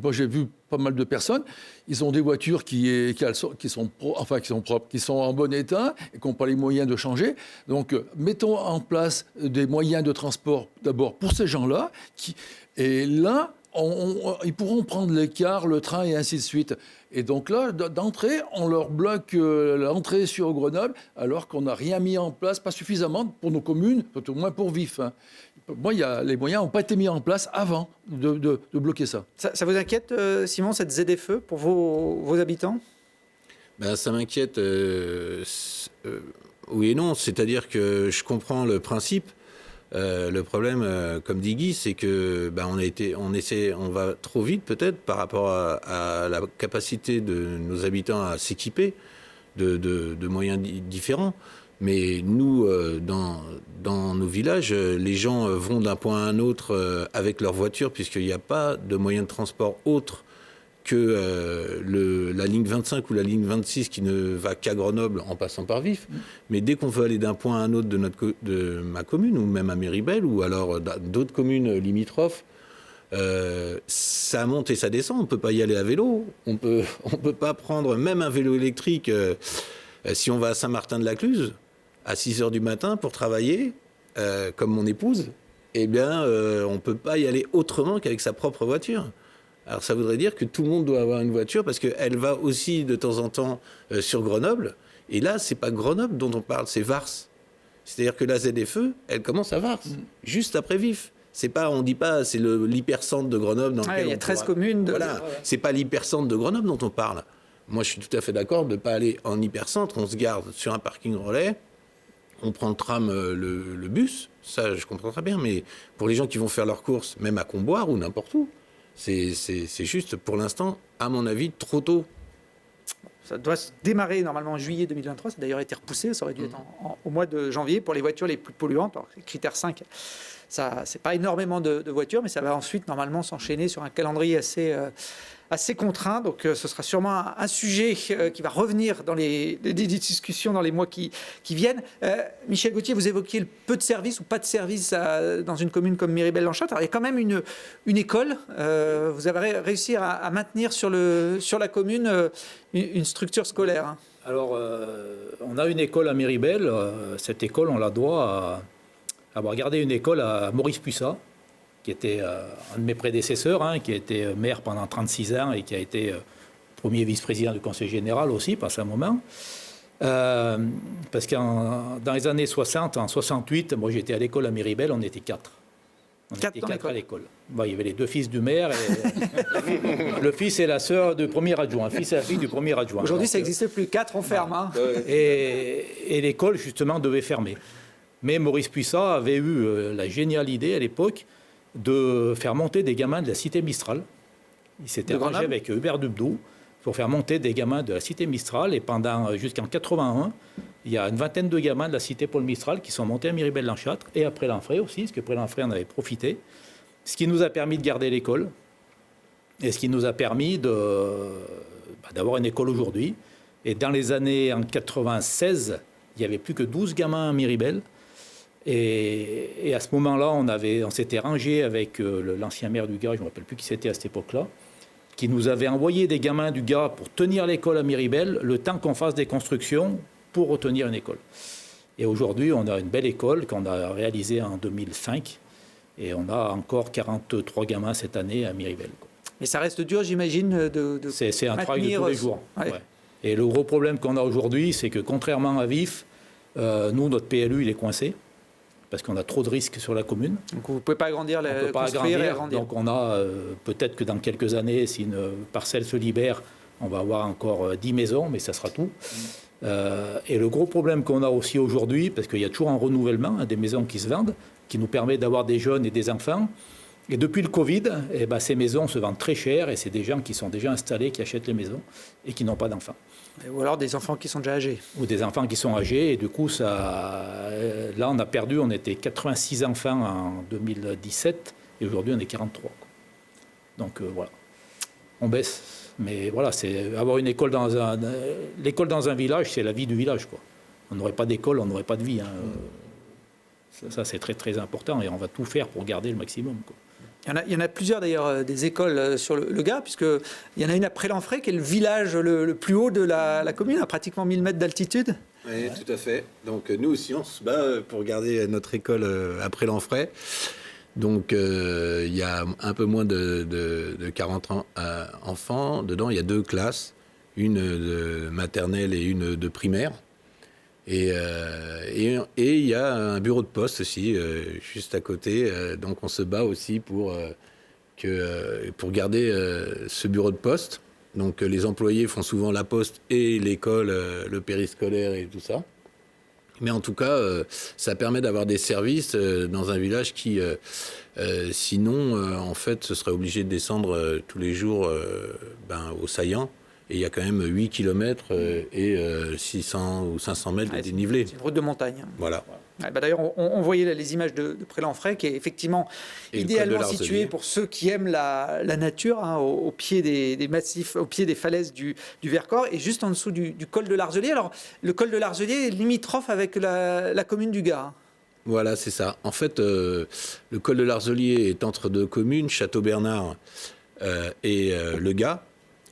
moi j'ai vu pas mal de personnes, ils ont des voitures qui sont propres, qui sont en bon état et qui n'ont pas les moyens de changer. Donc, mettons en place des moyens de transport d'abord pour ces gens-là. Et là, ils pourront prendre les cars, le train et ainsi de suite. Et donc là, d'entrée, on leur bloque l'entrée sur Grenoble alors qu'on n'a rien mis en place, pas suffisamment pour nos communes, tout au moins pour Vif. Hein. Moi, les moyens n'ont pas été mis en place avant de bloquer ça. Ça vous inquiète, Simon, cette ZFE pour vos habitants? Ça m'inquiète, oui et non. C'est-à-dire que je comprends le principe. Le problème, comme dit Guy, c'est que on va trop vite peut-être par rapport à la capacité de nos habitants à s'équiper de moyens différents. Mais nous, dans nos villages, les gens vont d'un point à un autre avec leur voiture, puisqu'il n'y a pas de moyen de transport autre que la ligne 25 ou la ligne 26 qui ne va qu'à Grenoble en passant par Vif. Mais dès qu'on veut aller d'un point à un autre de ma commune, ou même à Méribel, ou alors d'autres communes limitrophes, ça monte et ça descend. On ne peut pas y aller à vélo. On peut pas prendre même un vélo électrique si on va à Saint-Martin-de-la-Cluse à 6h du matin pour travailler, comme mon épouse. Eh bien, on ne peut pas y aller autrement qu'avec sa propre voiture. Alors ça voudrait dire que tout le monde doit avoir une voiture parce qu'elle va aussi de temps en temps sur Grenoble. Et là, c'est pas Grenoble dont on parle, c'est Vars. C'est-à-dire que la ZFE, elle commence à Vars, juste après Vif. C'est pas, on dit pas, c'est l'hypercentre de Grenoble dans lequel il y a 13 communes. Voilà, c'est pas l'hypercentre de Grenoble dont on parle. Moi, je suis tout à fait d'accord de ne pas aller en hypercentre. On se garde sur un parking relais, on prend le tram, le bus. Ça, je comprends très bien. Mais pour les gens qui vont faire leurs courses, même à Comboire ou n'importe où, c'est juste, pour l'instant, à mon avis, trop tôt. Ça doit se démarrer normalement en juillet 2023. Ça a d'ailleurs été repoussé. Ça aurait dû être au mois de janvier pour les voitures les plus polluantes. Alors, critère 5, ça, c'est pas énormément de voitures, mais ça va ensuite normalement s'enchaîner sur un calendrier assez contraint. Donc, ce sera sûrement un sujet qui va revenir dans les discussions dans les mois qui viennent. Michel Gauthier, vous évoquiez le peu de services ou pas de services dans une commune comme Méribel-Lanchâtre. Alors, il y a quand même une école. Vous avez réussi à maintenir sur la commune une structure scolaire. Hein. Alors, on a une école à Méribel. Cette école, on la doit avoir gardé une école à Maurice Puissat. qui était un de mes prédécesseurs, qui a été maire pendant 36 ans et qui a été premier vice-président du conseil général aussi, par un moment. Parce que dans les années 60, en 68, moi j'étais à l'école à Miribel, on était 4. On était 4 à l'école. Bon, il y avait les 2 fils du maire, et le fils et la sœur du premier adjoint, le fils et la fille du premier adjoint. Aujourd'hui, ça n'existe plus. 4, on ferme. Hein. Et l'école, justement, devait fermer. Mais Maurice Puissat avait eu la géniale idée à l'époque de faire monter des gamins de la cité Mistral. Il s'était arrangé avec Hubert Dubdou pour faire monter des gamins de la cité Mistral. Et pendant jusqu'en 81, il y a une vingtaine de gamins de la cité Paul Mistral qui sont montés à Miribel-Lanchâtre et à Pré-Lanfray aussi, parce que Pré-Lanfray en avait profité. Ce qui nous a permis de garder l'école et ce qui nous a permis d'avoir une école aujourd'hui. Et dans les années en 96, il n'y avait plus que 12 gamins à Miribel. Et à ce moment-là, on s'était rangé avec l'ancien maire du Gard, je ne me rappelle plus qui c'était à cette époque-là, qui nous avait envoyé des gamins du Gard pour tenir l'école à Miribel, le temps qu'on fasse des constructions pour retenir une école. Et aujourd'hui, on a une belle école qu'on a réalisée en 2005, et on a encore 43 gamins cette année à Miribel. Mais ça reste dur, j'imagine, c'est un travail de tous les jours. Ouais. Ouais. Et le gros problème qu'on a aujourd'hui, c'est que contrairement à Vif, nous, notre PLU, il est coincé, parce qu'on a trop de risques sur la commune. Donc vous ne pouvez pas agrandir, on peut pas agrandir. Donc on a, peut-être que dans quelques années, si une parcelle se libère, on va avoir encore 10 maisons, mais ça sera tout. Et le gros problème qu'on a aussi aujourd'hui, parce qu'il y a toujours un renouvellement des maisons qui se vendent, qui nous permet d'avoir des jeunes et des enfants. Et depuis le Covid, ces maisons se vendent très cher, et c'est des gens qui sont déjà installés, qui achètent les maisons et qui n'ont pas d'enfants. Ou alors des enfants qui sont déjà âgés. Ou des enfants qui sont âgés, et du coup, là on était 86 enfants en 2017, et aujourd'hui on est 43. Donc voilà, on baisse. Mais voilà, c'est avoir une école l'école dans un village, c'est la vie du village, quoi. On n'aurait pas d'école, on n'aurait pas de vie. Ça, c'est très très important, et on va tout faire pour garder le maximum, quoi. Il y en a plusieurs d'ailleurs des écoles sur le Gard, puisqu'il y en a une à Pré-Lanfray, qui est le village le plus haut de la commune, à pratiquement 1000 mètres d'altitude. Oui, tout à fait. Donc nous aussi, on se bat pour garder notre école à Pré-Lanfray. Donc il y a un peu moins de 40 enfants. Dedans, il y a 2 classes, une de maternelle et une de primaire. Et il y a un bureau de poste aussi, juste à côté. Donc on se bat aussi pour garder ce bureau de poste. Donc les employés font souvent la poste et l'école, le périscolaire et tout ça. Mais en tout cas, ça permet d'avoir des services dans un village qui, sinon, en fait, ce serait obligé de descendre tous les jours au Saillant. Et il y a quand même 8 km et 600 ou 500 mètres de dénivelé. C'est une route de montagne. Voilà. Ouais, D'ailleurs, on voyait les images de Pré-Lanfray, qui est effectivement idéalement situé pour ceux qui aiment la nature, au pied des massifs, au pied des falaises du Vercors, et juste en dessous du col de l'Arzelier. Alors, le col de l'Arzelier est limitrophe avec la commune du Gard. Voilà, c'est ça. En fait, le col de l'Arzelier est entre 2 communes, Château-Bernard et Le Gard.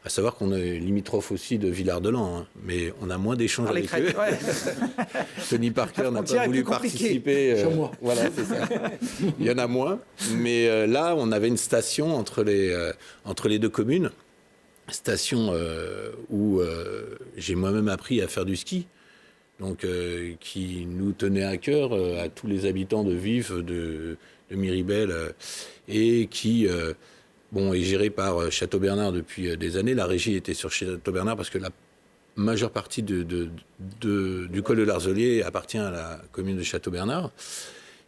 À savoir qu'on est limitrophe aussi de Villard-de-Lans, mais on a moins d'échanges avec eux. Ouais. Tony Parker n'a pas voulu participer. Voilà, c'est ça. Il y en a moins. Mais là, on avait une station entre les 2 communes. Station où j'ai moi-même appris à faire du ski. Donc, qui nous tenait à cœur, à tous les habitants de Vif, de Miribel, et qui... est géré par Château-Bernard depuis des années. La régie était sur Château-Bernard parce que la majeure partie du col de l'Arzelier appartient à la commune de Château-Bernard.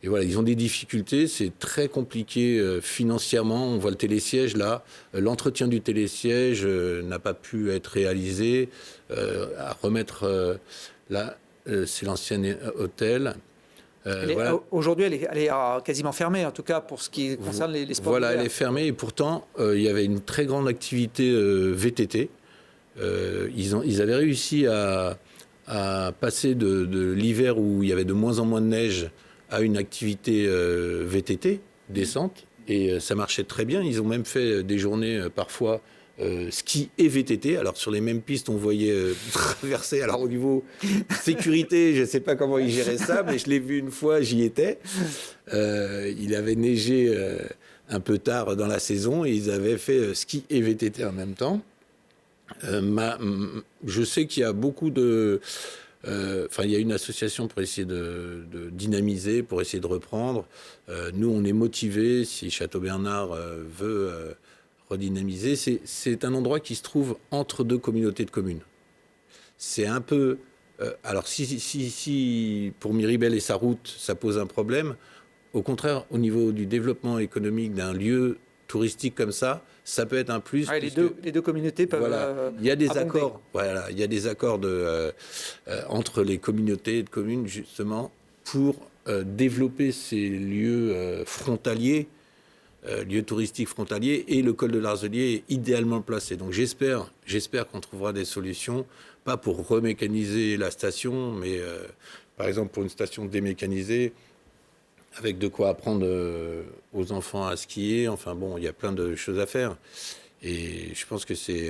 Et voilà, ils ont des difficultés, c'est très compliqué financièrement. On voit le télésiège là. L'entretien du télésiège n'a pas pu être réalisé. À remettre là, c'est l'ancien hôtel. Voilà. Aujourd'hui, elle est quasiment fermée, en tout cas pour ce qui concerne les sports. Voilà, elle est fermée, et pourtant, il y avait une très grande activité VTT. Ils avaient réussi à passer de l'hiver où il y avait de moins en moins de neige à une activité VTT décente, et ça marchait très bien. Ils ont même fait des journées parfois ski et VTT. Alors sur les mêmes pistes, on voyait traverser. Alors au niveau sécurité, je ne sais pas comment ils géraient ça, mais je l'ai vu une fois, j'y étais. Il avait neigé un peu tard dans la saison et ils avaient fait ski et VTT en même temps. Je sais qu'il y a beaucoup de... il y a une association pour essayer de dynamiser, pour essayer de reprendre. Nous, on est motivés. Si Château-Bernard veut redynamiser, c'est un endroit qui se trouve entre deux communautés de communes. C'est un peu... alors, si pour Miribel et sa route, ça pose un problème, au contraire, au niveau du développement économique d'un lieu touristique comme ça peut être un plus. Ouais, les deux communautés peuvent. Voilà, il y a des accords. Voilà, il y a des accords entre les communautés de communes justement pour développer ces lieux frontaliers, lieux touristiques frontaliers, et le col de l'Arzelier est idéalement placé. Donc j'espère qu'on trouvera des solutions, pas pour remécaniser la station, mais par exemple pour une station démécanisée, avec de quoi apprendre aux enfants à skier. Enfin bon, il y a plein de choses à faire. Et je pense que c'est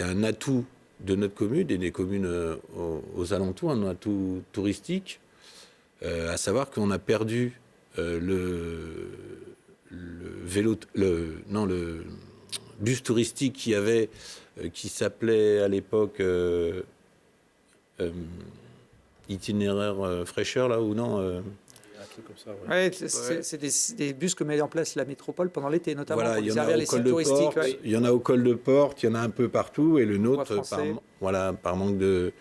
un atout de notre commune et des communes aux alentours, un atout touristique, à savoir qu'on a perdu le bus touristique qui s'appelait à l'époque itinéraire fraîcheur, là, ou non Comme ça, ouais. C'est des bus que met en place la métropole pendant l'été, notamment voilà, pour servir les sites touristiques. Il y en a au col de Porte, il y en a un peu partout, et le nôtre, par manque de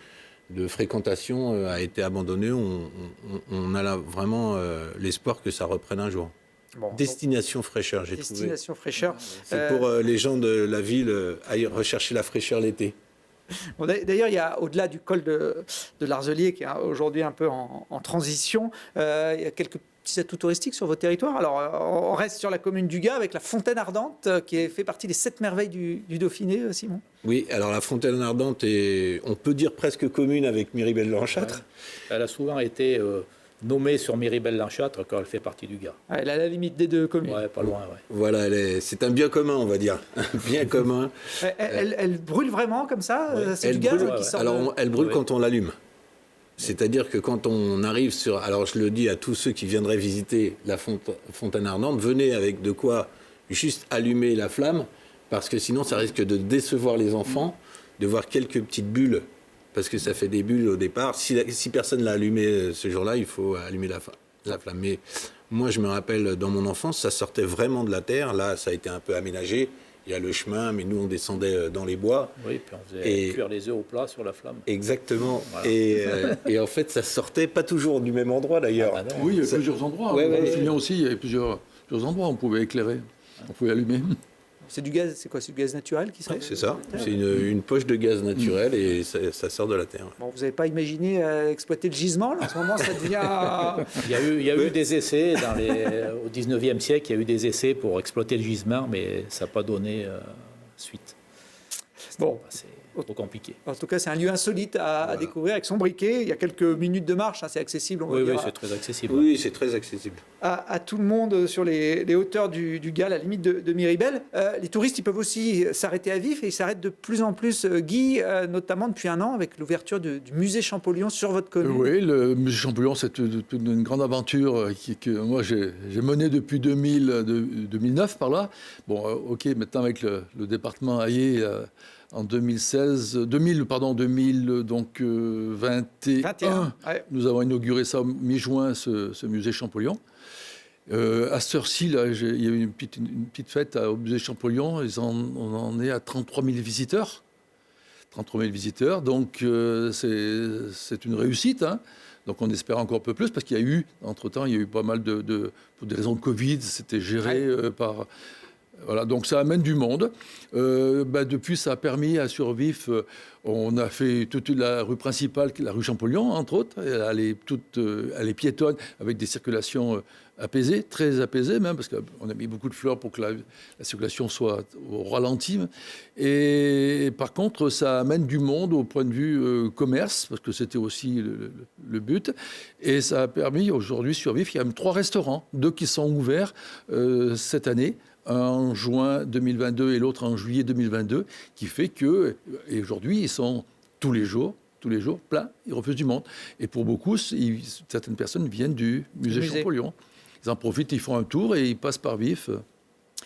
fréquentation, a été abandonné. On a là vraiment l'espoir que ça reprenne un jour. Bon, Destination fraîcheur, j'ai trouvé. Destination fraîcheur. C'est pour les gens de la ville aillent rechercher la fraîcheur l'été. Bon, d'ailleurs, il y a, au-delà du col de l'Arzelier, qui est aujourd'hui un peu en transition, il y a quelques petits atouts touristiques sur votre territoire. Alors, on reste sur la commune du Gard avec la Fontaine Ardente, qui fait partie des 7 merveilles du Dauphiné, Simon. Oui, alors la Fontaine Ardente est, on peut dire, presque commune avec Miribel-Lanchâtre. Ouais. Elle a souvent été nommée sur Miribel-Lanchâtre quand elle fait partie du Gard. Elle est à la limite des deux communes. Ouais, pas loin, ouais. Voilà, c'est un bien commun, on va dire. Un bien commun. Elle brûle vraiment comme ça, ouais. C'est du gaz qui sort. Alors, elle brûle quand on l'allume. C'est-à-dire que quand on arrive sur... Alors, je le dis à tous ceux qui viendraient visiter la Fontaine Ardente, venez avec de quoi juste allumer la flamme, parce que sinon, ça risque de décevoir les enfants, de voir quelques petites bulles, parce que ça fait des bulles au départ. Si personne ne l'a allumé ce jour-là, il faut allumer la flamme. Mais moi, je me rappelle, dans mon enfance, ça sortait vraiment de la terre. Là, ça a été un peu aménagé. Il y a le chemin, mais nous, on descendait dans les bois. Oui, puis on faisait cuire les œufs au plat sur la flamme. Exactement. Voilà. Et en fait, ça sortait pas toujours du même endroit, d'ailleurs. Ah bah oui, il y a plusieurs endroits. Je me souviens aussi, il y avait plusieurs endroits où on pouvait éclairer, on pouvait allumer. C'est du gaz, c'est quoi? C'est du gaz naturel qui sort? C'est ça, c'est une poche de gaz naturel et ça sort de la terre. Bon, vous n'avez pas imaginé exploiter le gisement là? En ce moment, ça devient... Il y a eu des essais, au 19e siècle, il y a eu des essais pour exploiter le gisement, mais ça n'a pas donné suite. Bon, c'est trop compliqué. En tout cas, c'est un lieu insolite à découvrir avec son briquet. Il y a quelques minutes de marche, c'est accessible. Oui, c'est très accessible. Oui, c'est très accessible. À tout le monde sur les hauteurs du Gard, à la limite de Miribel. Les touristes, ils peuvent aussi s'arrêter à Vif et ils s'arrêtent de plus en plus, Guy, notamment depuis un an avec l'ouverture du musée Champollion sur votre commune. Oui, le musée Champollion, c'est une grande aventure que moi j'ai menée depuis 2009 par là. Bon, ok, maintenant avec le département Hayé, en 2021, ouais. Nous avons inauguré ça mi-juin, ce musée Champollion. À cette heure-ci, il y a eu une petite fête au musée Champollion. On en est à 33 000 visiteurs. 33 000 visiteurs, donc c'est une réussite. Hein. Donc on espère encore un peu plus, parce qu'il y a eu, entre-temps, il y a eu pas mal pour des raisons de Covid, c'était géré par... Voilà, donc ça amène du monde. Depuis, ça a permis à Survif, on a fait toute la rue principale, la rue Champollion, entre autres. Elle est piétonne, avec des circulations apaisées, très apaisées même, parce qu'on a mis beaucoup de fleurs pour que la circulation soit au ralenti. Et par contre, ça amène du monde au point de vue commerce, parce que c'était aussi le but. Et ça a permis, aujourd'hui, Survif, il y a même 3 restaurants, 2 qui sont ouverts cette année, un en juin 2022 et l'autre en juillet 2022, qui fait que, et aujourd'hui, ils sont tous les jours pleins, ils refusent du monde. Et pour beaucoup, certaines personnes viennent du musée Champollion. Ils en profitent, ils font un tour et ils passent par Vif.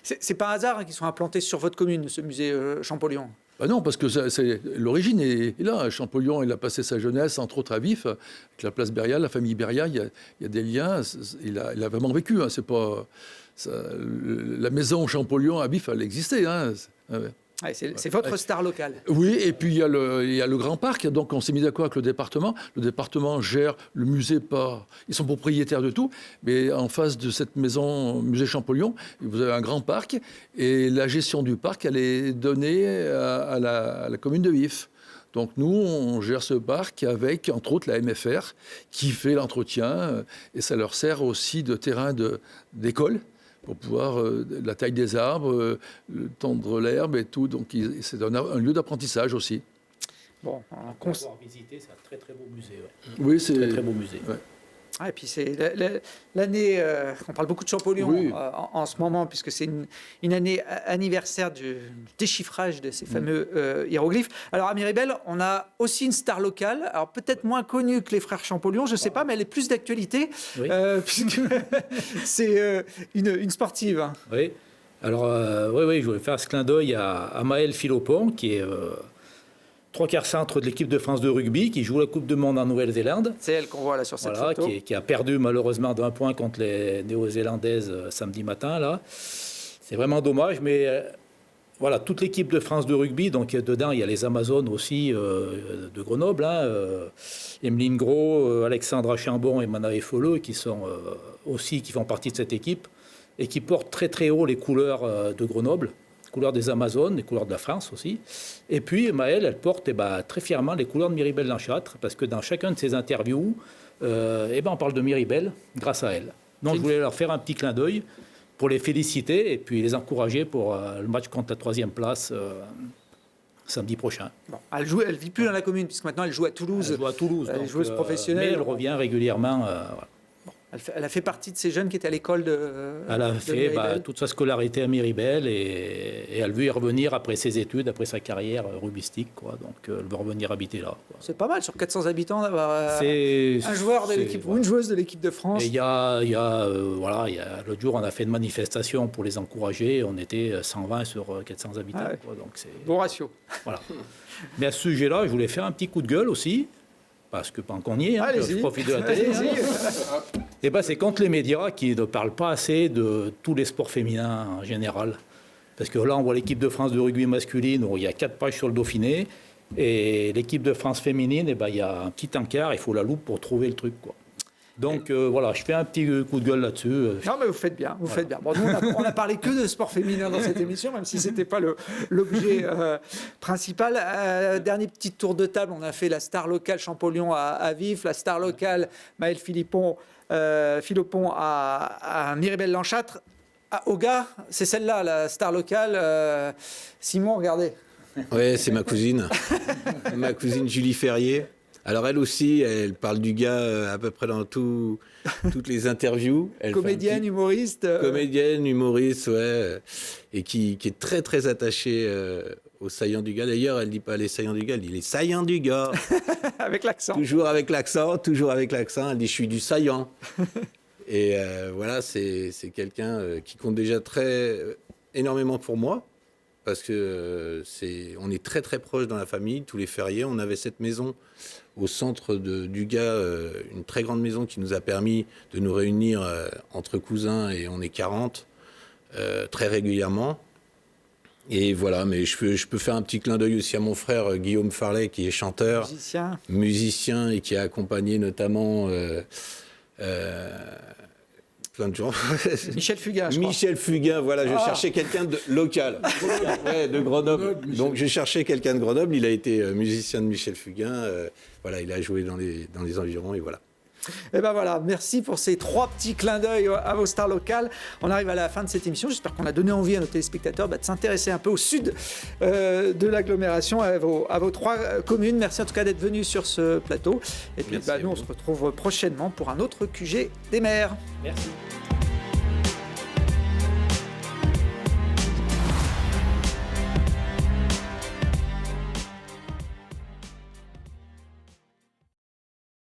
C'est pas un hasard qu'ils sont implantés sur votre commune, ce musée Champollion. Non, parce que l'origine est là. Champollion, il a passé sa jeunesse, entre autres à Vif, avec la place Beria, la famille Beria, il y a des liens. Il a vraiment vécu. Hein, c'est pas, la maison Champollion à Vif, elle existait. Hein. Ouais, c'est votre star locale. Oui, et puis il y a le Grand Parc. Donc on s'est mis d'accord avec le département. Le département gère le musée ils sont propriétaires de tout. Mais en face de cette maison, musée Champollion, vous avez un grand parc. Et la gestion du parc, elle est donnée à la commune de Vif. Donc nous, on gère ce parc avec, entre autres, la MFR qui fait l'entretien. Et ça leur sert aussi de terrain d'école. Pour pouvoir, la taille des arbres, tendre l'herbe et tout. Donc, c'est un lieu d'apprentissage aussi. Bon, on va visiter, c'est un très très beau musée. Ouais. Oui, c'est un très beau musée. Ouais. Ah, et puis c'est l'année, on parle beaucoup de Champollion oui. En ce moment, puisque c'est une année anniversaire du déchiffrage de ces fameux hiéroglyphes. Alors à Miribel, on a aussi une star locale, alors peut-être moins connue que les frères Champollion, je ne sais pas, mais elle est plus d'actualité, oui. Puisque c'est une sportive. Oui, alors oui, je voulais faire ce clin d'œil à Maëlle Philopon, qui est... 3/4 centre de l'équipe de France de rugby qui joue la Coupe du Monde en Nouvelle-Zélande. C'est elle qu'on voit là sur cette photo. Qui a perdu malheureusement d'1 point contre les Néo-Zélandaises samedi matin. Là. C'est vraiment dommage, mais voilà, toute l'équipe de France de rugby, donc dedans il y a les Amazones aussi de Grenoble, Emeline Gros, Alexandra Chambon et Manaé Folleux qui font partie de cette équipe et qui portent très très haut les couleurs de Grenoble. Couleurs des Amazones, les couleurs de la France aussi. Et puis, Maëlle, elle porte très fièrement les couleurs de Miribel-Lanchâtre, parce que dans chacun de ses interviews, on parle de Miribel grâce à elle. Donc, je voulais leur faire un petit clin d'œil pour les féliciter et puis les encourager pour le match contre la 3e place samedi prochain. Bon, elle ne vit plus dans la commune, puisque maintenant elle joue à Toulouse. Elle joue à Toulouse. Elle est joueuse professionnelle. Mais elle revient régulièrement. Voilà. Elle a fait partie de ces jeunes qui étaient à l'école de Elle a fait toute sa scolarité à Miribel et elle veut y revenir après ses études, après sa carrière rugbyistique. Donc elle veut revenir habiter là. Quoi. C'est pas mal sur 400 habitants d'avoir un joueur de l'équipe ou une joueuse de l'équipe de France. Et l'autre jour on a fait une manifestation pour les encourager. On était 120 sur 400 habitants. Ah ouais. Quoi, donc c'est bon ratio. Voilà. Mais à ce sujet-là, je voulais faire un petit coup de gueule aussi. Parce que pendant qu'on y est, je profite de la télé. C'est contre les médias qui ne parlent pas assez de tous les sports féminins en général. Parce que là, on voit l'équipe de France de rugby masculine où il y a 4 pages sur le Dauphiné. Et l'équipe de France féminine, il y a un petit encart, il faut la loupe pour trouver le truc, quoi. Donc voilà, je fais un petit coup de gueule là-dessus. Non, mais vous faites bien, faites bien. Bon, nous, on a parlé que de sport féminin dans cette émission, même si ce n'était pas l'objet principal. Dernier petit tour de table, on a fait la star locale Champollion à Vif, la star locale Maëlle Philopon à Miribel-Lanchâtre. Au gars, c'est celle-là, la star locale. Simon, regardez. Oui, c'est ma cousine. Ma cousine Julie Ferrier. Alors elle aussi, elle parle du gars à peu près dans toutes les interviews. Comédienne, humoriste. Comédienne, humoriste, ouais. Et qui est très très attachée aux saillants du gars. D'ailleurs, elle dit pas les saillants du gars, elle dit les saillants du gars. Avec l'accent. Toujours avec l'accent. Elle dit je suis du saillant. Et voilà, c'est quelqu'un qui compte déjà énormément pour moi. Parce que on est très très proche dans la famille, tous les Ferriers. On avait cette maison au centre du Gard, une très grande maison qui nous a permis de nous réunir entre cousins, et on est 40 très régulièrement. Et voilà, mais je peux faire un petit clin d'œil aussi à mon frère Guillaume Farlet, qui est chanteur, musicien et qui a accompagné notamment plein de gens. Michel Fugain, je crois. Michel Fugain, voilà, je cherchais quelqu'un de local, de Grenoble. Donc je cherchais quelqu'un de Grenoble, il a été musicien de Michel Fugain, voilà, il a joué dans les environs et voilà. Et ben voilà, merci pour ces 3 petits clins d'œil à vos stars locales. On arrive à la fin de cette émission. J'espère qu'on a donné envie à nos téléspectateurs de s'intéresser un peu au sud de l'agglomération, à vos 3 communes. Merci en tout cas d'être venus sur ce plateau. Et puis nous, on se retrouve prochainement pour un autre QG des mers. Merci.